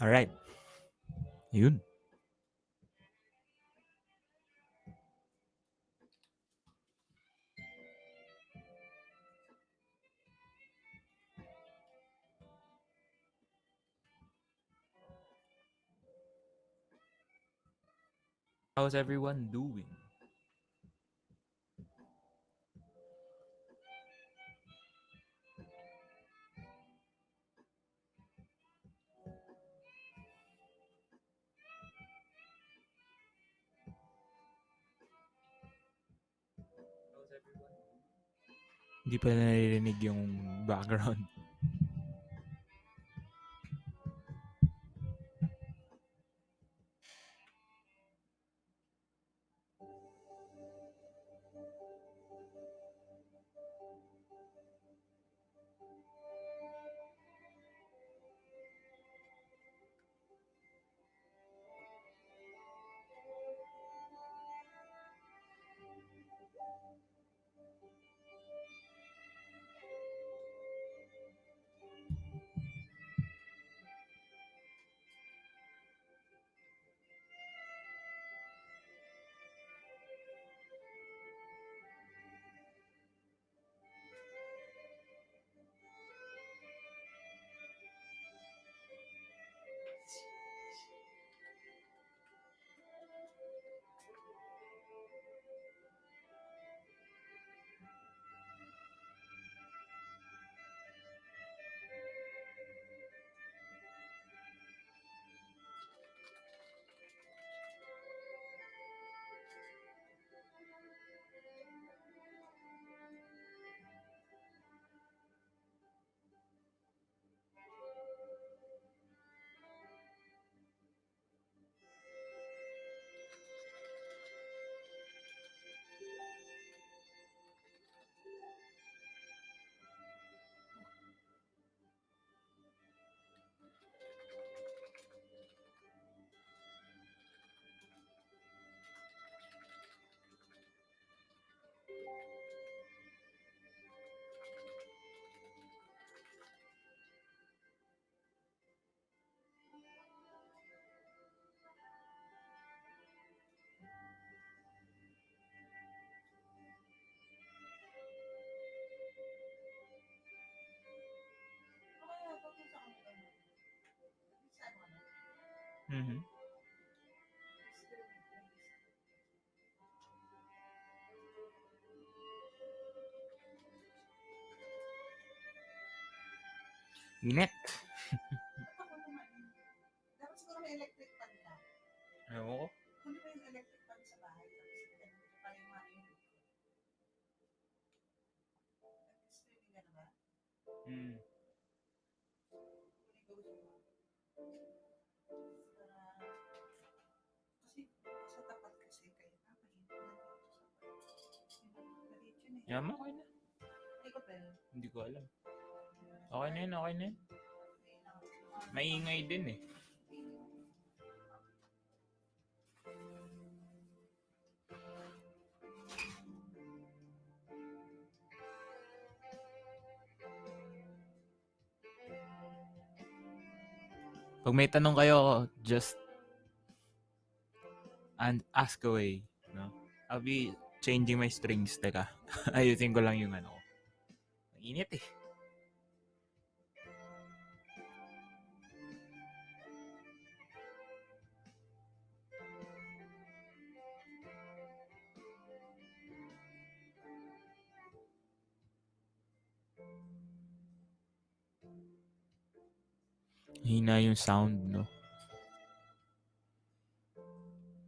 Alright. Yun. How's everyone doing? Hindi pa naririnig yung background. Mm-hmm. Init. Dapat siguro may electric fan ka. Ewan ko. Kunin mo yung electric fan sa bahay. Tapos pa yung mga yung streaming ka na ba? Mm. Kunin ko gusto mo. Kasi sa tapat kasi kayo. Maliit yun eh. Yaman, okay na. Ikot ba yun? Hindi ko alam. Okay na yun, okay na yun. Maingay din eh. Pag may tanong kayo, just and ask away. No? I'll be changing my strings. Teka, ayusin ko lang yung ano ko. Ang init eh. Hina yung sound, no?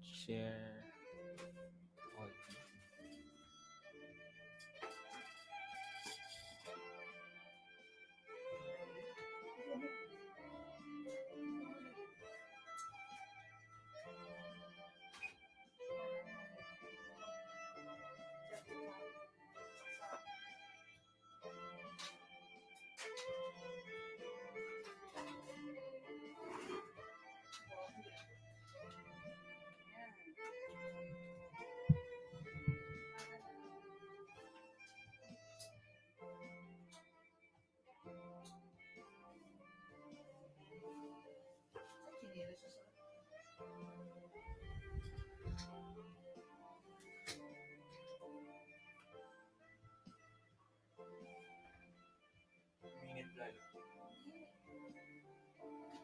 Share. Audio.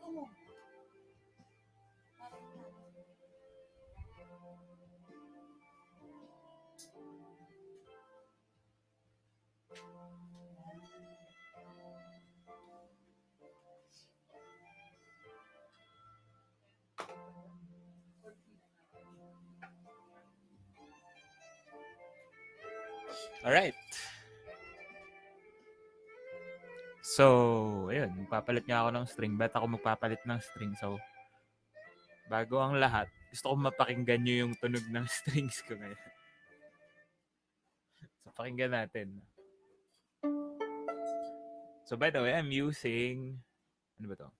Tungo. Parang Alright. So, ayun. Magpapalit nga ako ng string. Ba't ako magpapalit ng string? So, bago ang lahat, gusto ko mapakinggan nyo yung tunog ng strings ko ngayon. So, pakinggan natin. So, by the way, I'm using... Ano ba to?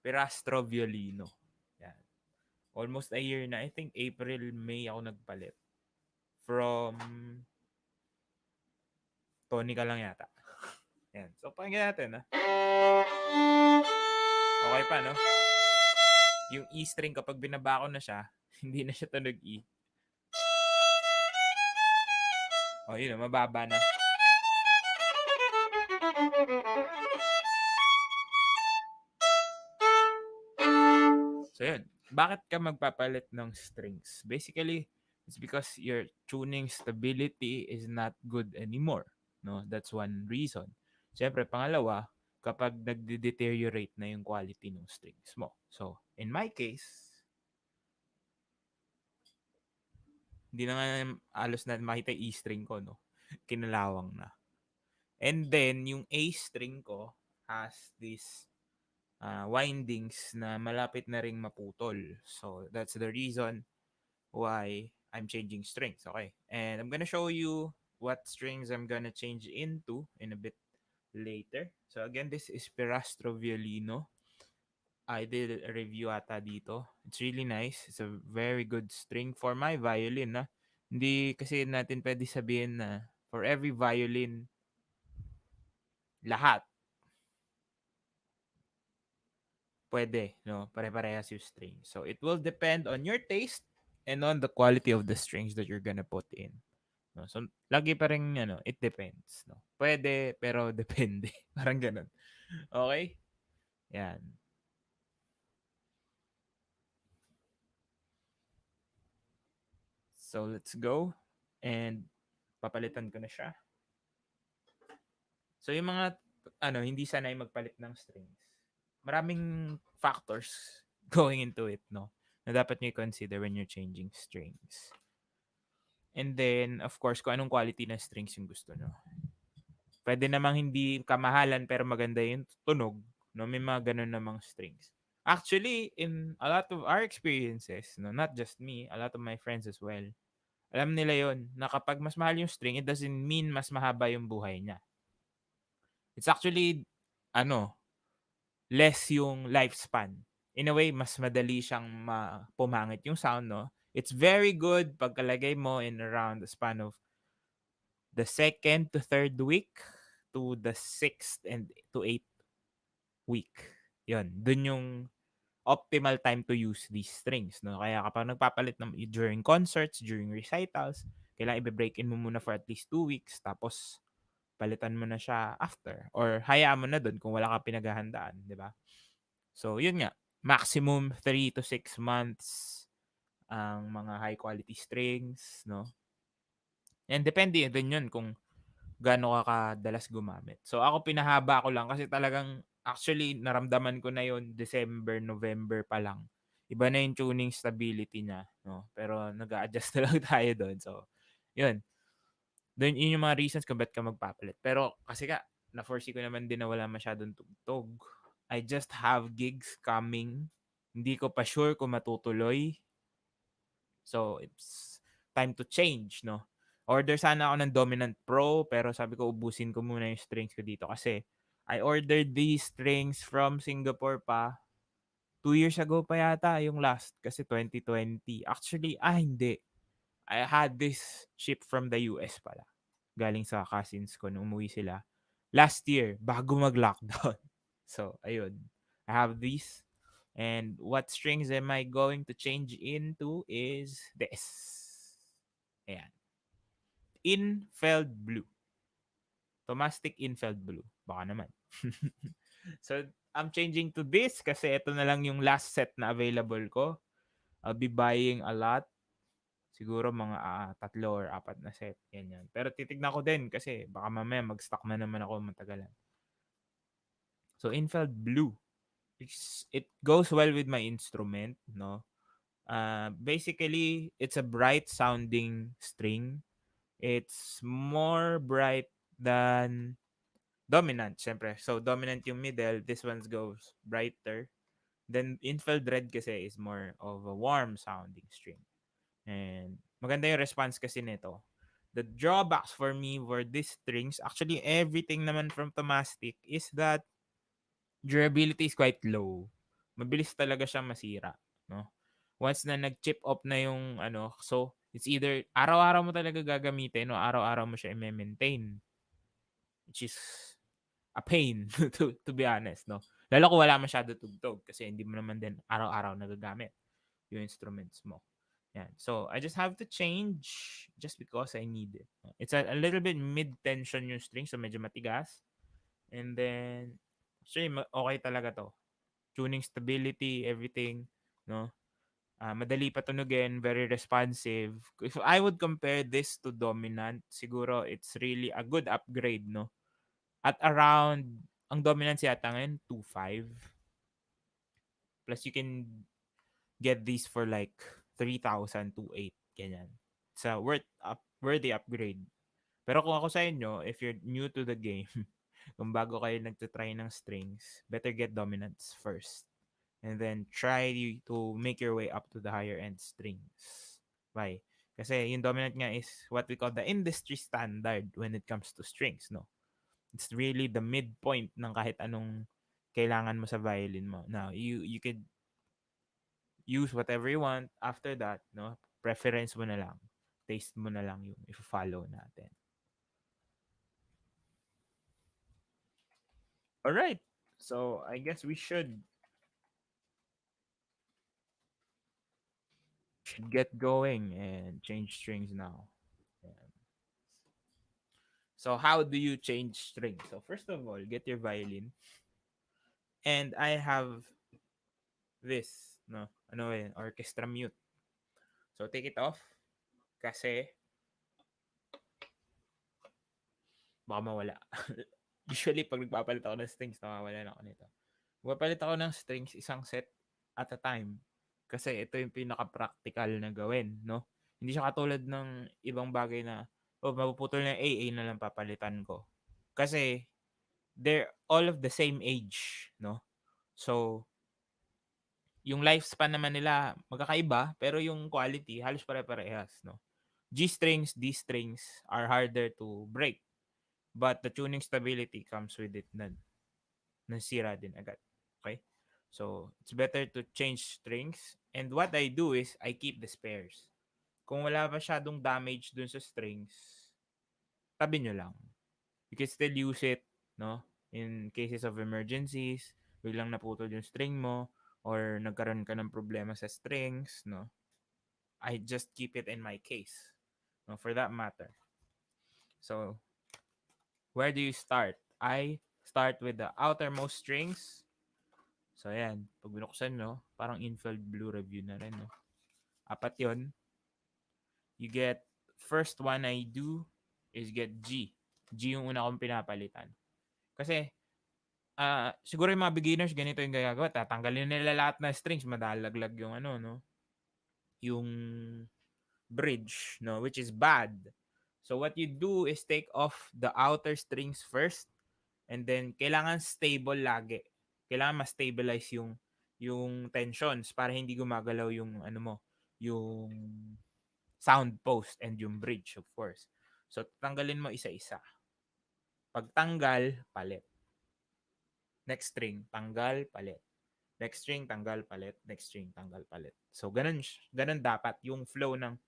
Pirastro Violino. Yan. Almost a year na. I think April, May ako nagpalit. From Tonica lang yata. Yan. So, pakinggan natin, ha? Okay pa, no? Yung E string, kapag binaba ko na siya, hindi na siya tunog E. O, yun, mababa na. So, yun. Bakit ka magpapalit ng strings? Basically, it's because your tuning stability is not good anymore. No, that's one reason. Siyempre, pangalawa, kapag nagde-deteriorate na yung quality ng strings mo. So, in my case, hindi na nga alos na makita yung E string ko, no? Kinalawang na. And then, yung A string ko has this windings na malapit na ring maputol. So, that's the reason why I'm changing strings. Okay. And I'm gonna show you what strings I'm gonna change into in a bit later. So, again, this is Pirastro Violino. I did a review ata dito. It's really nice. It's a very good string for my violin. Na. Hindi kasi natin pwede sabihin na for every violin, lahat pwede, no? Pare-parehas yung string. So, it will depend on your taste and on the quality of the strings that you're gonna put in. No? So, lagi pa rin, it depends. No? Pwede, pero depende. Parang ganun. Okay? Yan. So, let's go. And, papalitan ko na siya. So, yung mga, hindi sanay magpalit ng strings. Maraming factors going into it, no? Na dapat nyo consider when you're changing strings. And then, of course, kung anong quality ng strings yung gusto nyo. Pwede namang hindi kamahalan pero maganda yung tunog. No? May mga ganun namang strings. Actually, in a lot of our experiences, no, not just me, a lot of my friends as well, alam nila yon na kapag mas mahal yung string, it doesn't mean mas mahaba yung buhay niya. It's actually, less yung lifespan. In a way, mas madali siyang pumangit yung sound, no? It's very good pagkalagay mo in around the span of the 2nd to 3rd week to the 6th and to 8th week. Yun, dun yung optimal time to use these strings. No? Kaya kapag nagpapalit during concerts, during recitals, kailangan i-break in mo muna for at least 2 weeks tapos palitan mo na siya after. Or hayaan mo na dun kung wala ka pinaghahandaan. Di ba? So, yun nga. Maximum 3 to 6 months ang mga high quality strings. No? And depende din yun kung gaano ka kadalas gumamit. So ako pinahaba ko lang kasi talagang actually naramdaman ko na yon December, November pa lang. Iba na yung tuning stability niya, no? Pero nag-a-adjust na lang tayo doon. So, yun. Doon yun yung mga reasons kung ba't ka magpapalit. Pero kasi na-foresee ko naman din na wala masyadong tugtog. I just have gigs coming. Hindi ko pa sure kung matutuloy. So, it's time to change, no? Order sana ako ng Dominant Pro, pero sabi ko, ubusin ko muna yung strings ko dito kasi I ordered these strings from Singapore pa. 2 years ago pa yata yung last kasi 2020. Actually, hindi. I had this ship from the US pala. Galing sa cousins ko nung umuwi sila. Last year, bago mag-lockdown. So, ayun. I have these. And what strings am I going to change into is this. Ayan. Infeld Blue. Tomastic Infeld Blue. Baka naman. So, I'm changing to this kasi ito na lang yung last set na available ko. I'll be buying a lot. Siguro mga 3 or 4 na set, ganyan. Pero titignan ko din kasi baka mamaya mag-stock na naman ako matagalan. So, Infeld Blue. It goes well with my instrument, no? Basically, it's a bright sounding string. It's more bright than dominant, syempre. So, dominant yung middle. This one goes brighter. Then, Infeld Red kasi is more of a warm sounding string. And maganda yung response kasi nito. The drawbacks for me were these strings. Actually, everything naman from Tomastic is that durability is quite low. Mabilis talaga siyang masira, no? Once na nag-chip off na yung ano, so it's either araw-araw mo talaga gagamitin o araw-araw mo siya i-maintain, which is a pain to be honest, no? Lalo kung wala masyado tugtog kasi hindi mo naman din araw-araw nagagamit yung instruments mo. Yan. So, I just have to change just because I need it. It's a little bit mid-tension yung string, so medyo matigas. And then, actually, okay talaga to. Tuning stability, everything, no? Madali patunugin, very responsive. If I would compare this to dominant, siguro it's really a good upgrade, no? At around, ang dominant yata ngayon, 2.5. Plus you can get these for like 3,000 to 8, ganyan. It's a worthy upgrade. Pero kung ako sa inyo, if you're new to the game, kung bago kayo nagtatry ng strings, better get dominants first. And then try to make your way up to the higher end strings. Why? Kasi yung dominant nga is what we call the industry standard when it comes to strings, no? It's really the midpoint ng kahit anong kailangan mo sa violin mo. Now, you could use whatever you want after that, no? Preference mo na lang. Taste mo na lang yung i-follow natin. All right. So, I guess we should get going and change strings now. Yeah. So, how do you change strings? So, first of all, get your violin. And I have this, no? Ano yun? Orchestra mute. So, take it off kasi baka mawala. Usually, pag nagpapalit ako ng strings, nawawala na ako nito. Magpapalit ako ng strings isang set at a time. Kasi ito yung pinaka-practical na gawin, no? Hindi siya katulad ng ibang bagay na, oh, mapuputol na A na lang papalitan ko. Kasi, they're all of the same age, no? So, yung lifespan naman nila magkakaiba, pero yung quality halos pare-parehas, no? G strings, D strings are harder to break. But the tuning stability comes with it na nasira din agad. Okay? So, it's better to change strings. And what I do is, I keep the spares. Kung wala masyadong damage dun sa strings, tabi nyo lang. You can still use it, no? In cases of emergencies, biglang naputol yung string mo, or nagkaroon ka ng problema sa strings, no? I just keep it in my case, no? For that matter. So, where do you start? I start with the outermost strings. So, ayan. Pag binuksan nyo, parang Infield Blue review na rin, no? Apat yon. You get, first one I do is get G. G yung una kong pinapalitan. Kasi, siguro yung mga beginners, ganito yung gagagawa. Tatanggalin nila lahat na strings, madalaglag yung ano, no? Yung bridge, no? Which is bad. So, what you do is take off the outer strings first, and then, kailangan stable lagi. Kailangan ma-stabilize yung tensions para hindi gumagalaw yung ano mo, yung sound post and yung bridge, of course. So, tanggalin mo isa-isa. Pagtanggal, palit. Next string, tanggal, palit. Next string, tanggal, palit. Next string, tanggal, palit. So, ganun dapat yung flow ng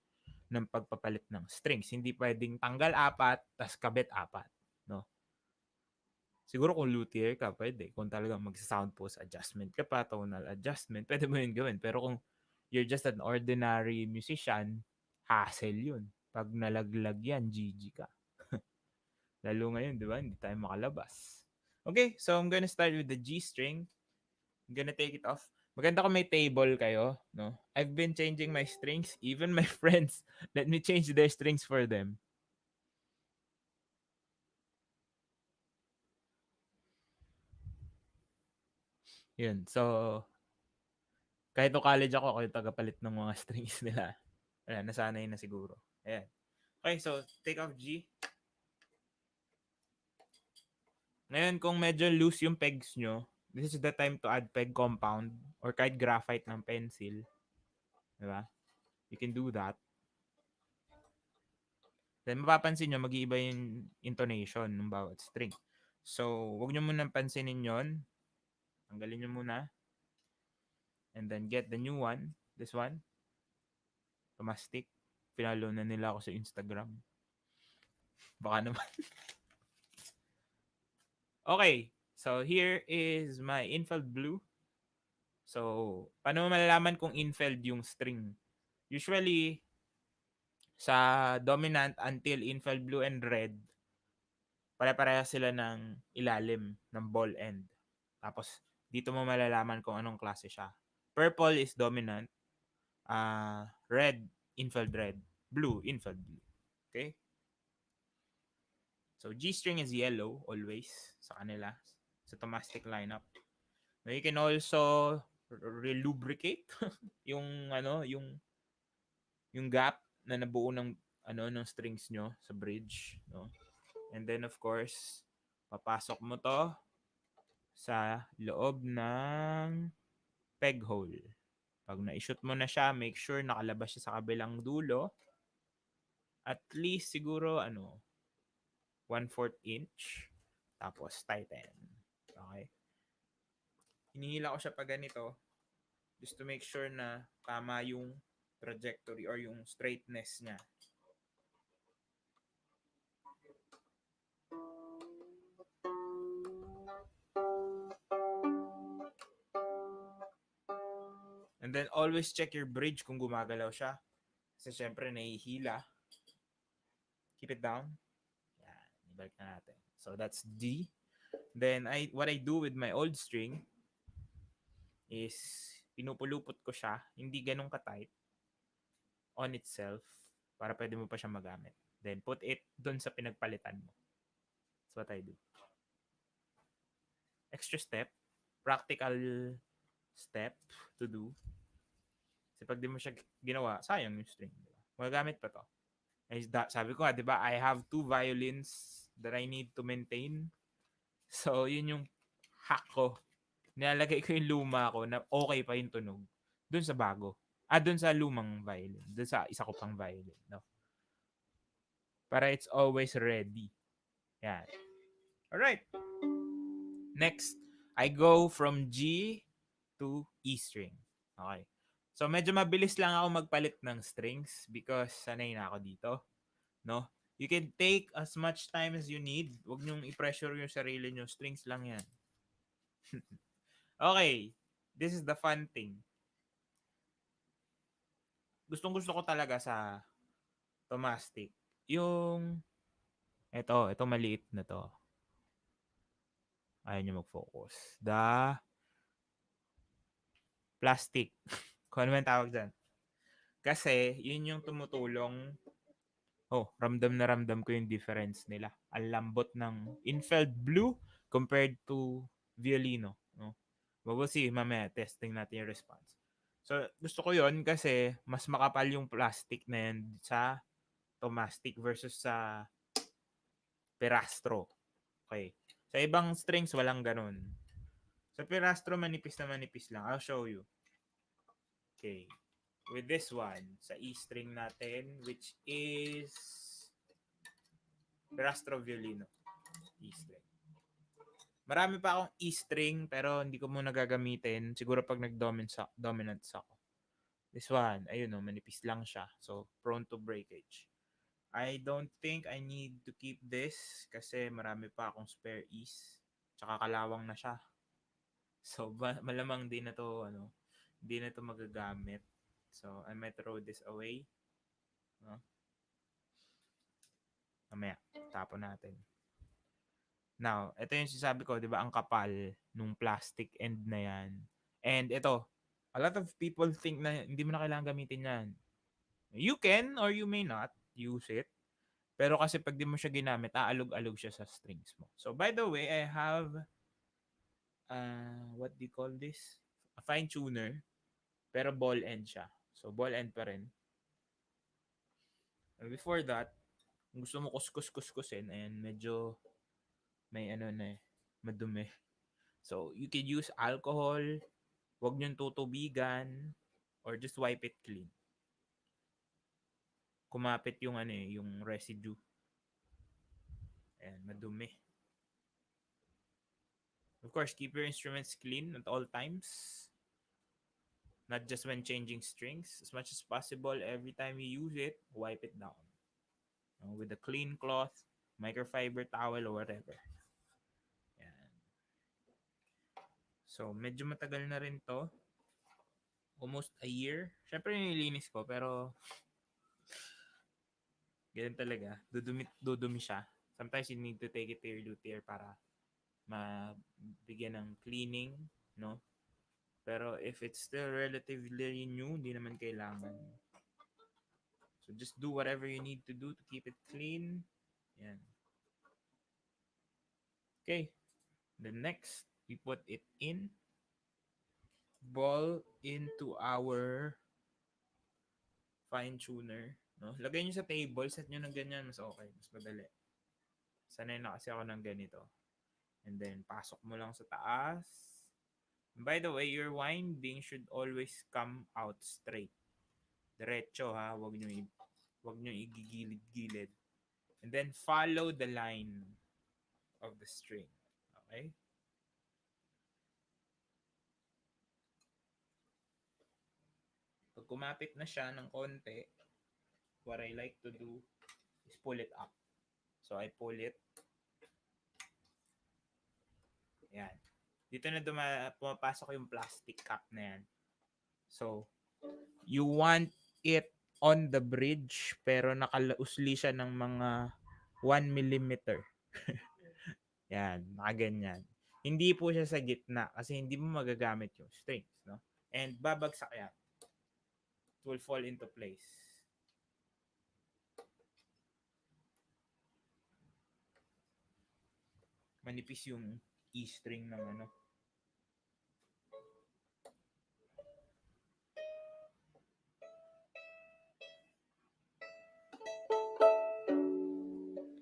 pagpapalit ng strings. Hindi pwedeng tanggal 4, tas kabit 4. No? Siguro kung luthier ka, pwede. Kung talagang mag-sound post adjustment ka pa, tonal adjustment, pwede mo yun gawin. Pero kung you're just an ordinary musician, hassle yun. Pag nalaglag yan, GG ka. Lalo ngayon, di ba? Hindi tayo makalabas. Okay, so I'm gonna start with the G string. I'm gonna take it off. Maganda kung may table kayo, no? I've been changing my strings. Even my friends let me change their strings for them. Yun. So, kahit no college ako yung tagapalit ng mga strings nila. Ayan, nasanay na siguro. Ayan. Okay, so take off G. Ngayon, kung medyo loose yung pegs nyo, this is the time to add peg compound or kahit graphite ng pencil. Diba? You can do that. Then, mapapansin nyo, mag-iiba yung intonation ng bawat string. So, huwag nyo munang pansinin yon. Tanggalin nyo muna. And then, get the new one. This one. Tomastic. Pinalo na nila ako sa Instagram. Baka naman. Okay. So, here is my infilled blue. So, paano mo malalaman kung infilled yung string? Usually, sa dominant until infilled blue and red, pare-pareha sila ng ilalim ng ball end. Tapos, dito mo malalaman kung anong klase siya. Purple is dominant. Red, infilled red. Blue, infilled blue. Okay? So, G string is yellow always sa kanila. Sa Tomastic lineup. Now, you can also relubricate yung yung gap na nabuo ng ng strings nyo sa bridge, no? And then of course, papasok mo to sa loob ng peg hole. Pag na-shoot mo na siya, make sure nakalabas siya sa kabilang dulo. At least siguro 1/4 inch. Tapos tighten. Okay? Hinihila ko siya pa ganito just to make sure na tama yung trajectory or yung straightness niya. And then always check your bridge kung gumagalaw siya. Kasi syempre nahihila. Keep it down. Yan, ibalik na natin. So that's D. Then what I do with my old string is pinupulupot ko siya, hindi ganun ka-tight on itself para pwede mo pa siya magamit. Then put it dun sa pinagpalitan mo. That's what I do. Extra step, practical step to do. Kasi pag di mo siya ginawa, sayang yung string. Diba? Magagamit pa to. Sabi ko nga, di ba, I have 2 violins that I need to maintain. So, yun yung hack ko. Nilalagay ko yung luma ko na okay pa yung tunog dun sa bago. Dun sa lumang violin. Dun sa isa ko pang violin. No? Para it's always ready. Yan. Alright. Next, I go from G to E string. Okay. So, medyo mabilis lang ako magpalit ng strings because sanay na ako dito. No? You can take as much time as you need. Huwag niyong i-pressure yung sarili niyo. Strings lang yan. Okay. This is the fun thing. Gustong-gusto ko talaga sa Tomastic. Yung, ito maliit na to. Ayaw niyo mag-focus. The plastic. Kung ano man tawag dyan. Kasi, yun yung tumutulong. Ramdam na ramdam ko yung difference nila. Ang lambot ng infilled blue compared to violino. No? But we'll see, mamaya testing natin yung response. So, gusto ko yon kasi mas makapal yung plastic na yan sa Tomastic versus sa Perastro. Okay. Sa ibang strings, walang ganun. Sa Perastro, manipis na manipis lang. I'll show you. Okay. With this one, sa E string natin, which is Perastro Violino. E string. Marami pa akong E string, pero hindi ko muna gagamitin. Siguro pag nag-dominant ako. This one, ayun manipis lang siya. So, prone to breakage. I don't think I need to keep this kasi marami pa akong spare E's. Tsaka kalawang na siya. So, malamang di na to, di na to magagamit. So, I might throw this away. No? Mamaya, tapon natin. Now, ito yung sinasabi ko, 'di ba, ang kapal nung plastic end na 'yan. And ito, a lot of people think na hindi mo na kailangan gamitin 'yan. You can or you may not use it. Pero kasi pag di mo siya ginamit, aalog-alog siya sa strings mo. So by the way, I have what do you call this? A fine tuner, pero ball end siya. So ball end pa rin. And before that, kung gusto mo kuskus-kuskusin, ayan, medyo may ano na eh, madumi. So you can use alcohol, wag niyong tutubigan, or just wipe it clean. Kumapit yung ano eh, yung residue. Ayan, madumi. Of course, keep your instruments clean at all times. Not just when changing strings. As much as possible, every time you use it, wipe it down. With a clean cloth, microfiber towel, or whatever. Yan. So, medyo matagal na rin to. Almost a year. Siyempre, nililinis ko, pero ganyan talaga. Dudumi siya. Sometimes you need to take it to your luthier para mabigyan ng cleaning, no? Pero if it's still relatively new, hindi naman kailangan. So just do whatever you need to do to keep it clean. Yan. Okay. The next, we put it in. Ball into our fine tuner. No? Lagay nyo sa table. Set nyo ng ganyan. Mas okay. Mas madali. Sanay na kasi ako ng ganito. And then, pasok mo lang sa taas. And by the way, your winding should always come out straight. Diretso ha. Huwag nyo igigilid-gilid. And then, follow the line of the string. Okay? Pag kumapit na siya ng konti, what I like to do is pull it up. So, I pull it. Yan. Dito na pumapasok yung plastic cap na yan. So, you want it on the bridge, pero nakalausli siya ng mga 1 millimeter. Yan, nakaganyan. Hindi po siya sa gitna kasi hindi mo magagamit yung strings, no? And babagsak yan. It will fall into place. Manipis yung E-string ng ano.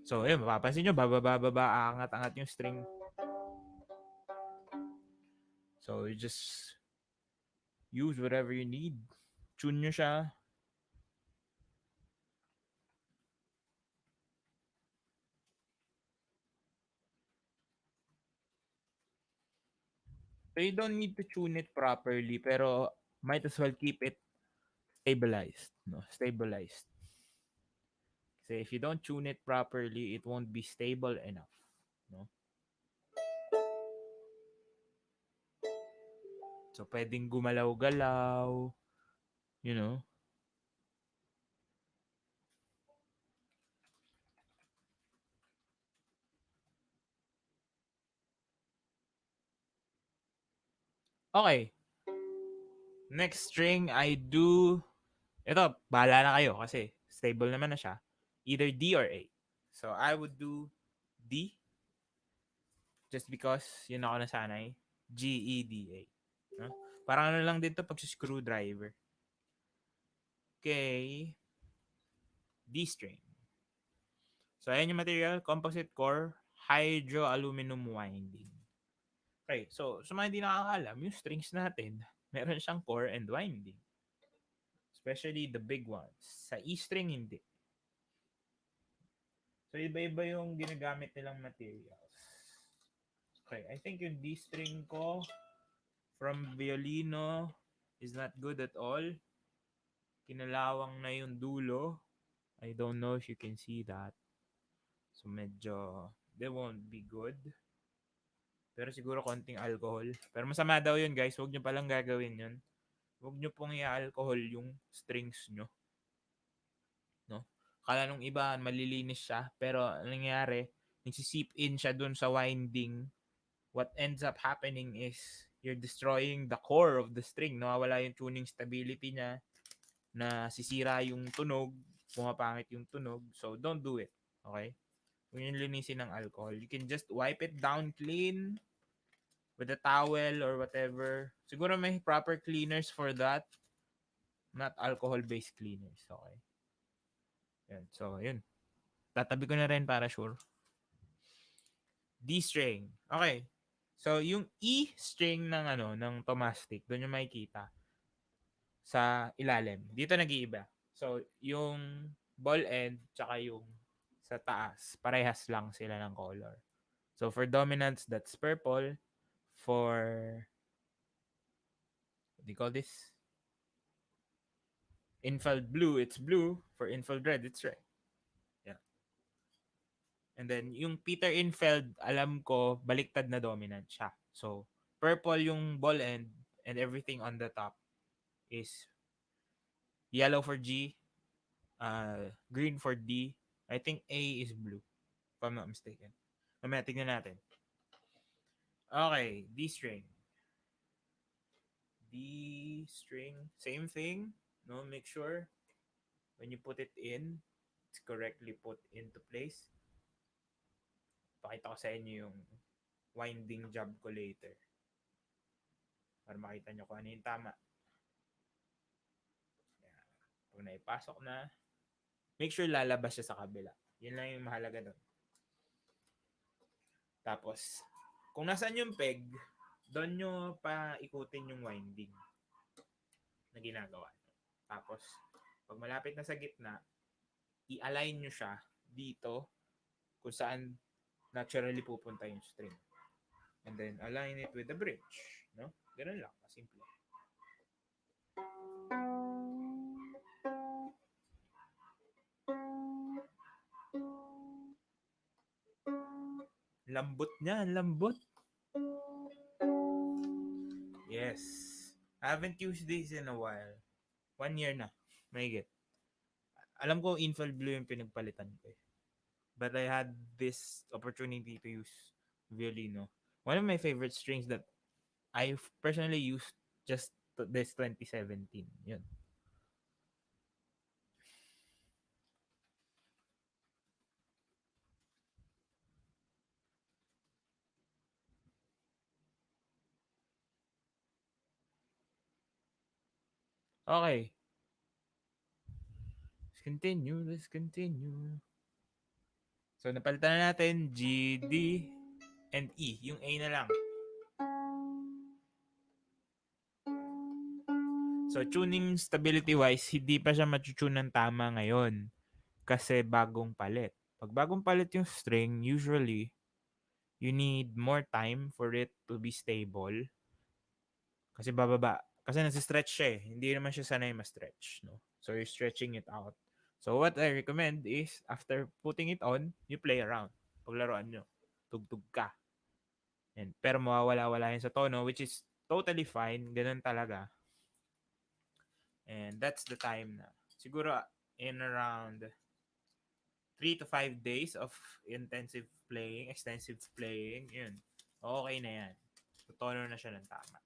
So, ayun, mapapansin nyo, bababa, aangat-angat yung string. So, you just use whatever you need. Tune nyo siya. So, you don't need to tune it properly, pero might as well keep it stabilized. No? Stabilized. Kasi if you don't tune it properly, it won't be stable enough. No? So, pwedeng gumalaw-galaw. You know? Okay. Next string, I do... Ito, bahala na kayo kasi stable naman na siya. Either D or A. So, I would do D. Just because yun ako nasanay. G, E, D, A. No? Parang ano lang din to pag screwdriver. Okay. D string. So, ayan yung material. Composite core. Hydro-aluminum winding. Okay. So, sa mga hindi nakakaalam, yung strings natin, meron siyang core and winding. Especially the big ones. Sa E string, hindi. So, iba-iba yung ginagamit nilang materials. Okay. I think yung D string ko from Violino is not good at all. Kinalawang na yung dulo. I don't know if you can see that. So, medyo, they won't be good. Pero siguro konting alcohol. Pero masama daw yun, guys. Huwag nyo palang gagawin yun. Huwag nyo pong i-alcohol yung strings nyo. No? Kala nung iba, malilinis siya. Pero, anong nangyari, nagsisip in siya dun sa winding, what ends up happening is you're destroying the core of the string. Nawawala yung tuning stability niya, nasisira yung tunog, pumapangit yung tunog. So, don't do it. Okay? Kung yung linisin ng alcohol, you can just wipe it down clean with a towel or whatever. Siguro may proper cleaners for that. Not alcohol-based cleaners. Okay? Yan. So, yun. Tatabi ko na rin para sure. D string. Okay. So, yung E string ng ng tomastic, doon yung makikita sa ilalim. Dito nag-iiba. So, yung ball end tsaka yung sa taas, parehas lang sila ng color. So, for dominants, that's purple. For, what do you call this? Infield blue, it's blue. For infield red, it's red. Yeah. And then, yung Peter Infeld, alam ko, baliktad na dominant siya. So, purple yung ball end and everything on the top is yellow for G, green for D. I think A is blue, if I'm not mistaken. Mamaya, tignan natin. Okay, D string. D string, same thing. No, make sure when you put it in, it's correctly put into place. Pakita ko sa inyo yung winding job ko later. Para makita nyo kung ano yung tama. Yan. Pag naipasok na, make sure lalabas siya sa kabila. Yun lang yung mahalaga doon. Tapos, kung nasaan yung peg, doon nyo pa ikutin yung winding na ginagawa nyo. Tapos, pag malapit na sa gitna, i-align nyo siya dito kung saan naturally pupunta yung string. And then, align it with the bridge. No? Ganun lang. Simple. Lambot niya. Lambot. Yes. I haven't used this in a while. 1 year na. Mahigit. Alam ko infield blue yung pinagpalitan ko eh. But I had this opportunity to use violino. One of my favorite strings that I personally used just this 2017. Yun. Okay. Let's continue. So, napalitan na natin G, D, and E. Yung A na lang. So, tuning stability-wise, hindi pa siya matutune ng tama ngayon. Kasi bagong palit. Pag bagong palit yung string, usually, you need more time for it to be stable. Kasi bababa. Kasi nasi-stretch siya eh. Hindi naman siya sanay ma-stretch. No? So, you're stretching it out. So, what I recommend is, after putting it on, you play around. Paglaruan nyo. Tugtog ka. Pero mawawala-wala yun sa tono, which is totally fine. Ganun talaga. And that's the time na. Siguro, in around 3 to 5 days of intensive playing, extensive playing, yun. Okay na yan. Tono na siya ng tama.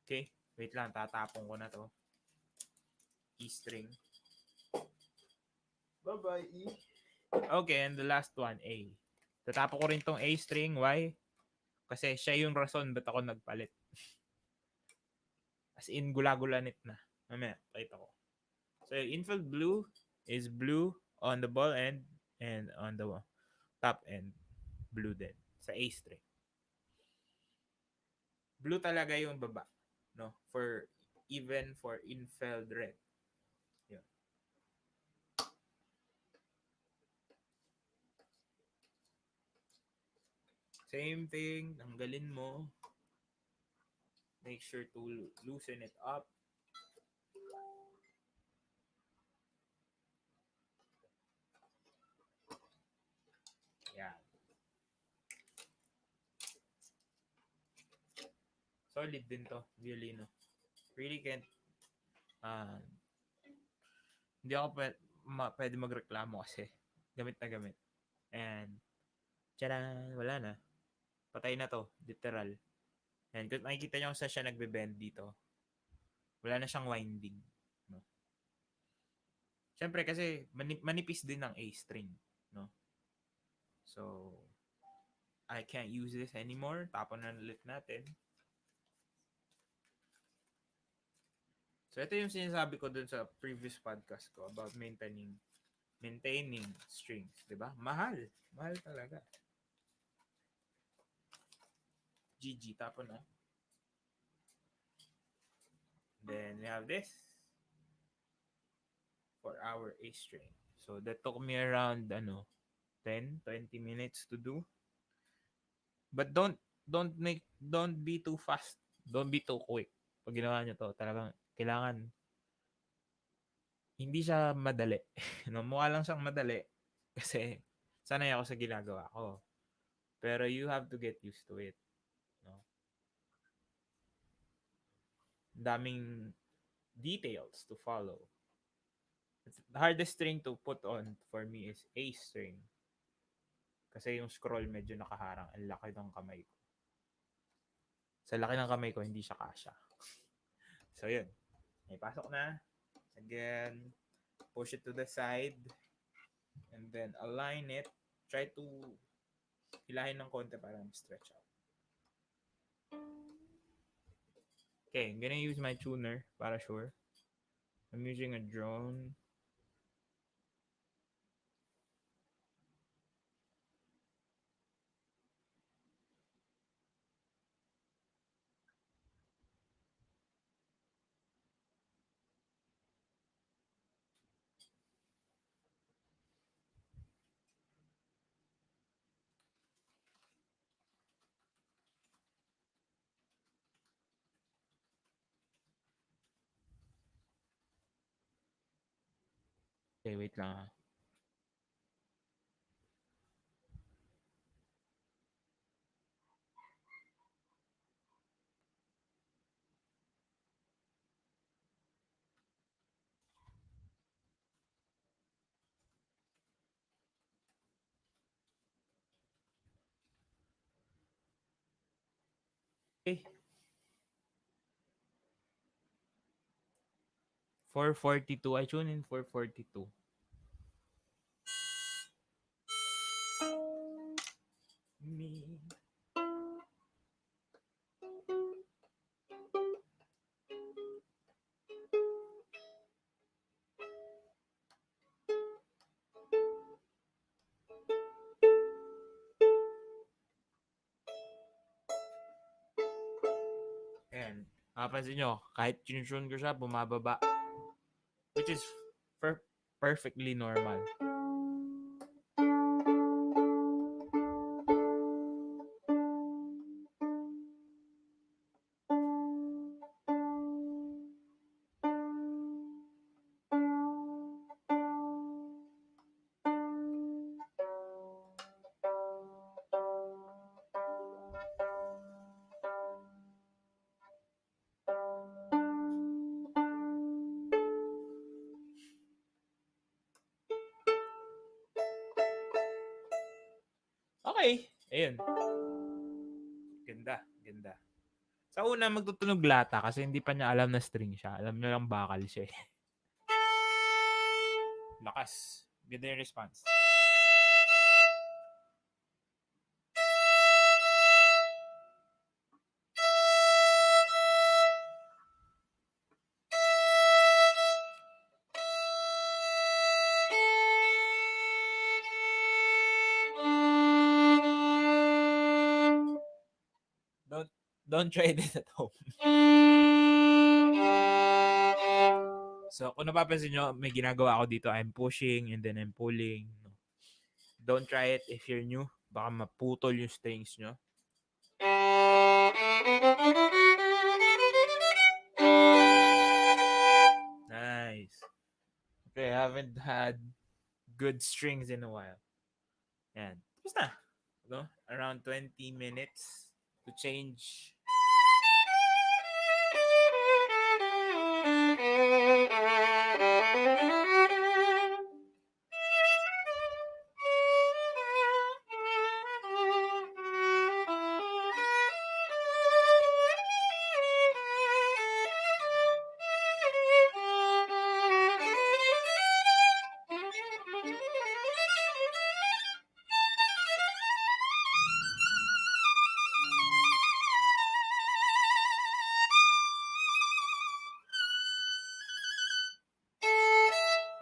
Okay, wait lang, tatapon ko na to. E string. Bye-bye, E. Okay, and the last one, A. Tatapon ko rin tong A string. Why? Kasi siya yung rason ba't ako nagpalit. As in, gula-gulanit na. Mamaya, pakita ko. So, infield blue is blue on the ball end and on the top end, blue din. Sa A string. Blue talaga yung baba. No? Even for infield red. Yun. Same thing, tanggalin mo. Make sure to loosen it up. Yan. Solid din to, violino. Really can't Hindi ako pwede magreklamo kasi gamit na gamit. And, tiyara, wala na. Patay na to, literal. And kung nakikita nyo kung saan siya nagbe-bend dito, wala na siyang winding. No? Siyempre kasi manipis din ng A string. No? So, I can't use this anymore. Tapon na ulit natin. So, ito yung sinasabi ko dun sa previous podcast ko about maintaining strings. Diba? Mahal. Mahal talaga. GG. Tapon na. Then, we have this for our A string. So, that took me around, 10-20 minutes to do. But don't be too fast. Don't be too quick. Pag ginawa nyo to, talagang kailangan hindi siya madali. No, mukha lang siyang madali kasi sanay ako sa ginagawa ko. Pero you have to get used to it. No? Daming details to follow. The hardest string to put on for me is A string. Kasi yung scroll medyo nakaharang. Ang laki ng kamay ko. Sa laki ng kamay ko, hindi siya kasya. So, yun. May pasok na. Again, push it to the side. And then, align it. Try to hilahin ng konti para stretch out. Okay, I'm gonna use my tuner para sure. I'm using a drone. Okay, wait lang ha. Okay. 442. I tune in 442. Me. Ayan. Mapapansin nyo, kahit tune ko siya, bumababa. Which is perfectly normal. Okay. Ayun. Ganda. Ganda. Sa una, magtutunog lata kasi hindi pa niya alam na string siya. Alam niya lang bakal siya. Lakas. Ganda yung response. Don't try this at home. So, kung napapansin nyo, may ginagawa ako dito. I'm pushing and then I'm pulling. Don't try it if you're new. Baka maputol yung strings nyo. Nice. Okay, I haven't had good strings in a while. Yan. Tapos na. No? Around 20 minutes to change.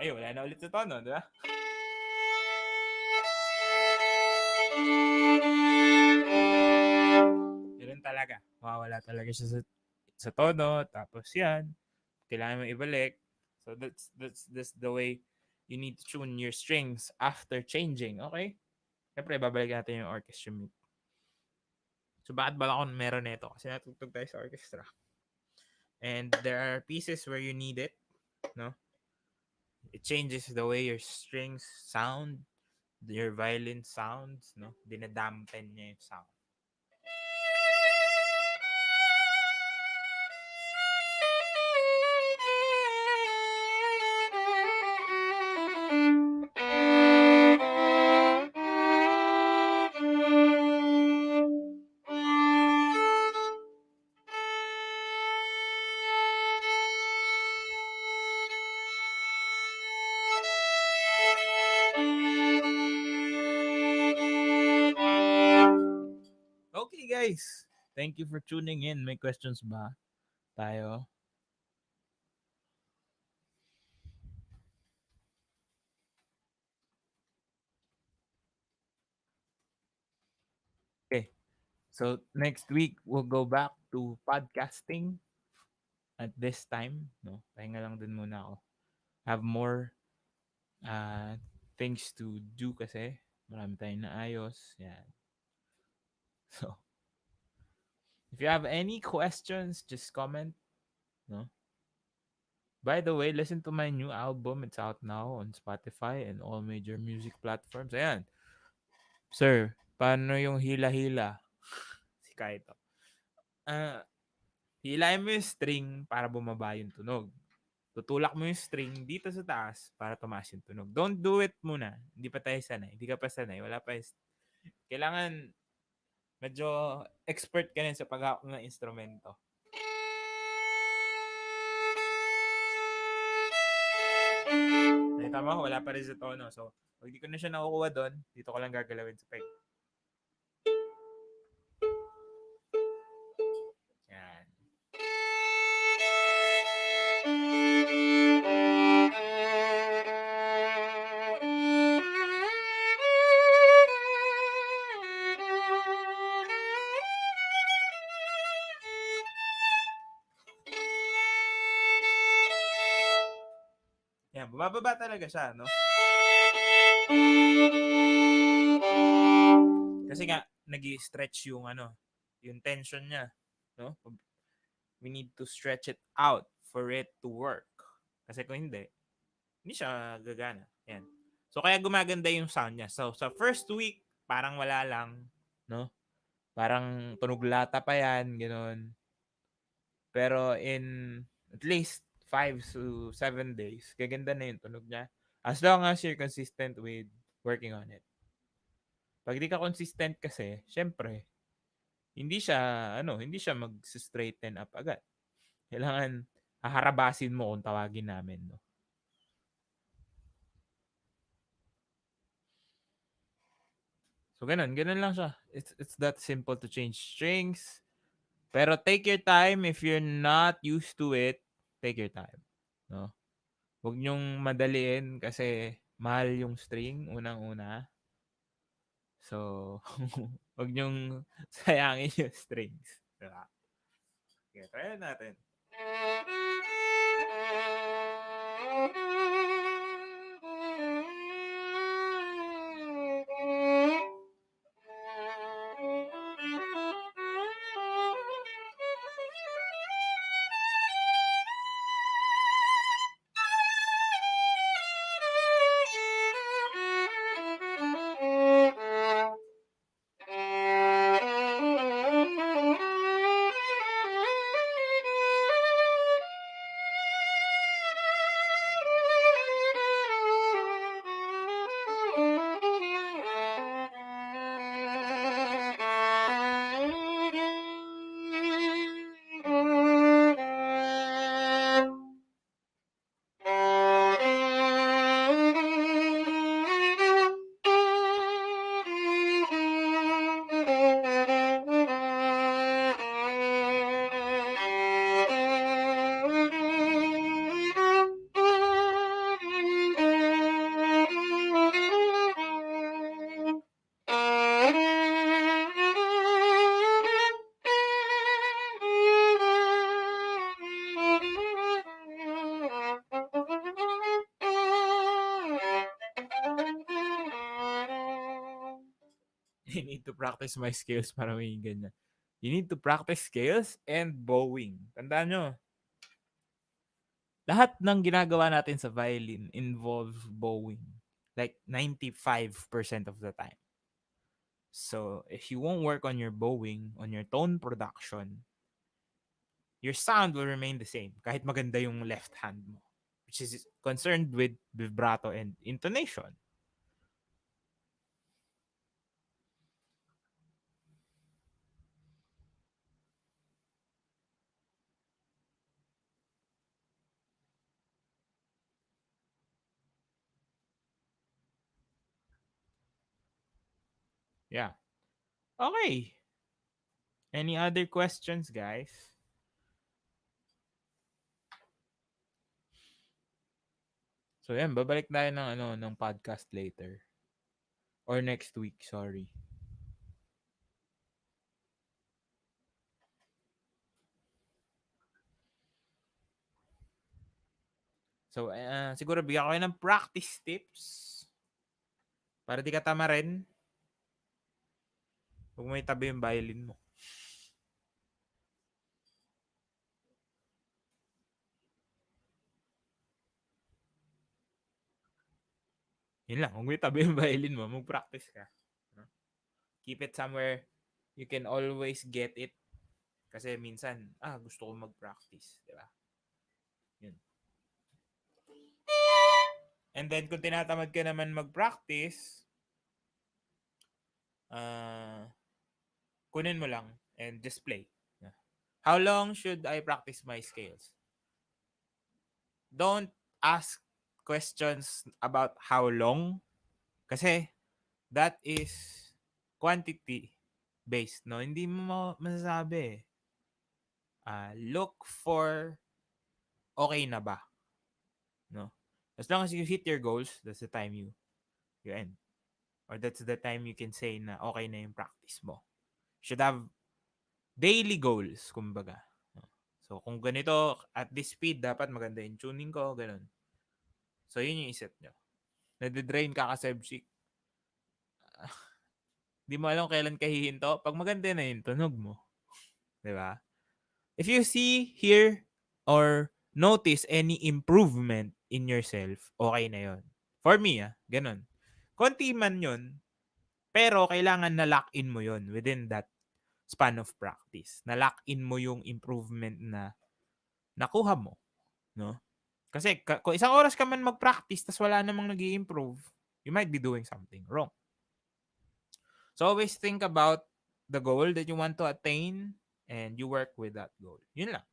Ay, wala na ulit sa tono, di ba? Ganun talaga. Mawawala talaga siya sa tono. Tapos yan, kailangan mo ibalik. So that's the way you need to tune your strings after changing. Okay? Siyempre, babalik natin yung orchestra mute. So, bakit ba ako meron nito? Kasi natutug tayo sa orchestra. And there are pieces where you need it. No? It changes the way your strings sound, your violin sounds. No? Dinadampen niya yung sound. Okay, guys. Thank you for tuning in. May questions ba tayo? Okay. So, next week, we'll go back to podcasting at this time. No? Pahinga lang din muna ako. Have more uh, things to do kasi. Marami tayong naayos. Yan. So, if you have any questions, just comment. No? By the way, listen to my new album. It's out now on Spotify and all major music platforms. Ayan. Sir, paano yung hila-hila? Si Kaito. Hilahin mo yung string para bumaba yung tunog. Tutulak mo yung string dito sa taas para tumaas yung tunog. Don't do it muna. Hindi pa tayo sanay. Hindi ka pa sanay. Wala pa kailangan medyo expert ka rin sa paghawak ng instrumento. Nakita mo, wala pa rin sa tono. So, pag di ko na siya nakukuha doon, dito ko lang gagalawin sa peg. Yan. Yan, bumababa talaga siya, no? Kasi nga, nag-stretch yung yung tension niya, no? We need to stretch it out for it to work. Kasi kung hindi siya gagana. Yan. So, kaya gumaganda yung sound niya. So, sa first week, parang wala lang, no? Parang tunog lata pa yan, gano'n. Pero in at least 5 to 7 days, gaganda na yung tunog niya. As long as you're consistent with working on it. Pag di ka consistent kasi, syempre, hindi siya mag-straighten up agad. Kailangan haharabasin mo kung tawagin namin, no? So, ganun lang siya. It's that simple to change strings. Pero take your time. If you're not used to it, take your time. No? Huwag niyong madaliin kasi mahal yung string, unang-una. So, huwag niyong sayangin yung strings. Diba? Okay, try natin. I need to practice my scales para may ganyan. You need to practice scales and bowing. Tandaan nyo, lahat ng ginagawa natin sa violin involves bowing. Like 95% of the time. So, if you won't work on your bowing, on your tone production, your sound will remain the same kahit maganda yung left hand mo, which is concerned with vibrato and intonation. Yeah. Okay. Any other questions, guys? So, yan. Babalik tayo ng, ng podcast later. Or next week, sorry. So, siguro bigyan ko kayo ng practice tips para di ka tama rin. Huwag mo itabi yung violin mo. Yun lang. Huwag mo itabi yung violin mo. Mag-practice ka. Keep it somewhere you can always get it. Kasi minsan, gusto ko mag-practice. Di ba? Yun. And then, kung tinatamad ka naman mag-practice, kunin mo lang and just play. How long should I practice my scales? Don't ask questions about how long kasi that is quantity based, no? Hindi mo masasabi. Look for okay na ba, no? As long as you hit your goals, that's the time you end. Or that's the time you can say na okay na yung practice mo. You should have daily goals, kumbaga. So, kung ganito, at this speed, dapat maganda yung tuning ko, ganun. So, yun yung isip nyo. Nade-drain ka kasi, di mo alam kailan ka hihinto. Pag maganda na yung tunog mo. Di ba? If you see, hear, or notice any improvement in yourself, okay na yon. For me, ganun. Konti man yun, pero kailangan na lock-in mo yon within that span of practice. Na lock-in mo yung improvement na nakuha mo. No? Kasi kung isang oras ka man mag-practice tas wala namang nag-i-improve, you might be doing something wrong. So always think about the goal that you want to attain and you work with that goal. Yun lang.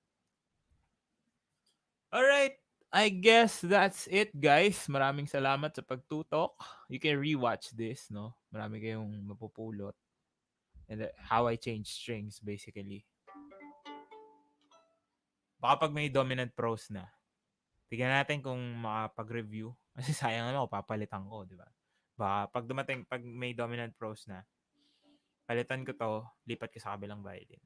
Alright, I guess that's it, guys. Maraming salamat sa pagtutok. You can rewatch this, no? Marami kayong mapupulot. And how I change strings, basically. Baka pag may dominant pros na, tignan natin kung makapag-review. Kasi sayang naman kung papalitan ko, di ba? Baka pag may dominant pros na, palitan ko to, lipat ko sa kabilang violin.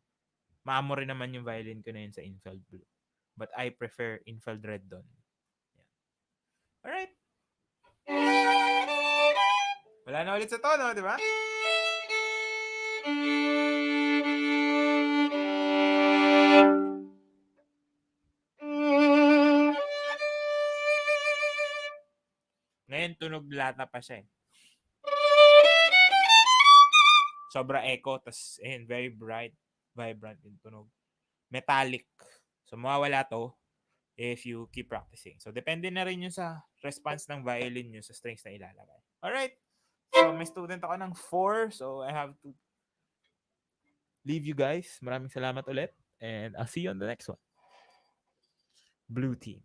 Maamo rin naman yung violin ko na yun sa Infeld Blue. But I prefer Infeld Red doon. Yeah. Alright. Wala na ulit sa tono, di ba? Ngayon, tunog lata pa siya eh. Sobra echo, tas very bright, vibrant yung tunog. Metallic. So, mawawala to if you keep practicing. So, depende na rin yun sa response ng violin nyo sa strings na ilalagay. Alright. So, may student ako ng 4. So, I have to leave you guys. Maraming salamat ulit. And I'll see you on the next one. Blue team.